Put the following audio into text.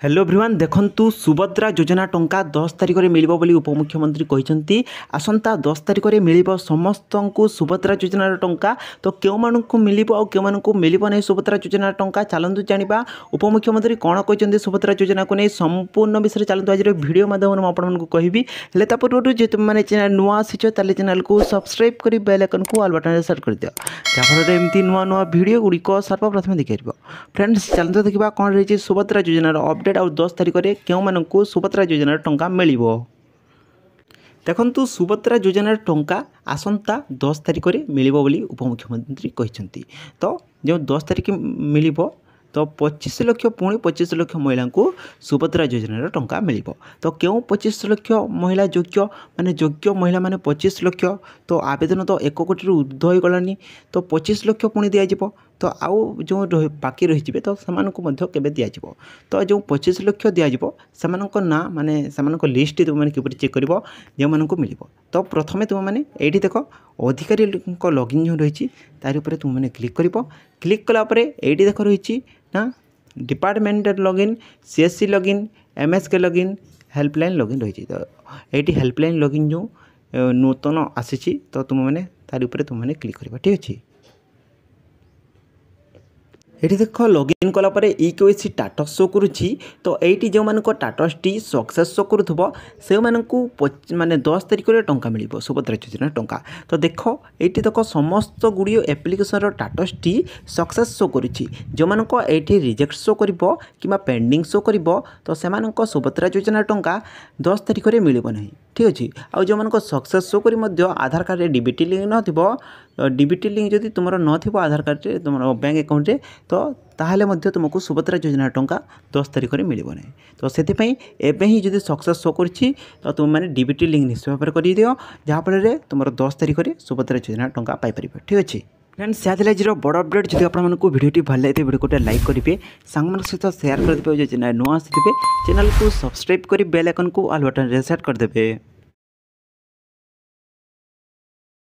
Hello everyone देखंतु सुभद्रा योजना टंका 10 तारिख में मिलिबो बोली उपमुख्यमंत्री कहिसंती। आसंता 10 तारिख में मिलिबो समस्त को सुभद्रा योजना टंका। तो केउ मानकु मिलिबो और केउ मानकु मिलिबो नै सुभद्रा योजना टंका चलंतु जानिबा उपमुख्यमंत्री कोन कहिसंती सुभद्रा योजना को नै संपूर्ण विषय चलंतु आज वीडियो माध्यम में आपण मानकु कहिबी। हेले ता पूर्व जे तुम माने चैनल नुवा आसीछ ताले चैनल को सब्सक्राइब करी बेल आइकन को ऑल बटन रे सेट कर दियो जाफल रे एमती नुवा नुवा वीडियो गुडी को सर्वप्रथम देखिरबो। फ्रेंड्स चलंतु देखिबा कोन रहिछि सुभद्रा योजना अपडेट और 10 तारिख में क्यों सुभद्रा योजना टंका मिलिबो। देखंतु सुभद्रा योजना टंका आसंता 10 तारिख में मिलिबो बोली उपमुख्यमंत्री कहिसंती। तो जो 10 तारिख मिलिबो तो 25 लाख पुणी 25 लाख महिला को सुभद्रा योजना टंका मिलिबो। तो क्यों 25 लाख महिला योग्य महिला माने 25 लाख तो आवेदन तो 1 कोटी ऊर्ध्व हो गलानी। तो 25 लाख पुणी दिज्व तो आउ जो बाकी रही तो से केबे दिज्व। तो जो 25 लाख दिज्व से ना माने से लिस्ट तुम मैंने किपर चेक कर जो मानक मिल। तो प्रथम तुम मैंने ये देख अधिकारी लॉगिन जो रही तार उपरे तुम मैंने क्लिक कलापर ये देख रही ना department login CSC login MSK login helpline login रही। तो ये हेल्पलाइन लॉगिन जो नूतन आसी तो तुम मैंने तार उपरे तुम मैंने क्लिक कर ठीक अच्छे। ये देख लॉगिन कलापर इकेवाईसी स्टाटस शो करुँची। तो ये जो मान स्टाटस टी सक्सेस शो करूँ से माने 10 तारिख में टंका मिल सुभद्रा योजना टंका। तो देख ये देख समस्त गुड़ी एप्लिकेशन स्टाटस टी सक्सेस शो करुँची। जो मान ये रिजेक्ट शो कर कि पेंडिंग शो कर तो से सुभद्रा योजना टंका 10 तारिख में मिल ना ठीक अच्छे। आउ जो मान सक्सेस शो कर आधार कार्ड डीबीटी लिंक न डीबीटी लिंक जदि तुम न आधार कार्ड रे तुम बैंक अकाउंट रे तो ताहले मध्य तुमको सुभद्रा योजना टंका 10 तारिख में मिल ना। तो से एवं ही जब सक्सेस शो करुँची तो तुम मैंने डीबीटी लिंक निश्चय भाव कर दियो जहाँफल तुम 10 तारिख में सुभद्रा योजना टंका पाइपर ठीक अच्छे। फ्रेंड्स यहाँ आज बड़ अपडेट जब आपको वीडियो भल लगे वीडियो गोटे लाइक करेंगे सांग सहित सेयार करदे जो चैनल नुआ आसते चैनल को सब्सक्राइब कर बेल आइकन को ऑल बटन रे सेट करदे।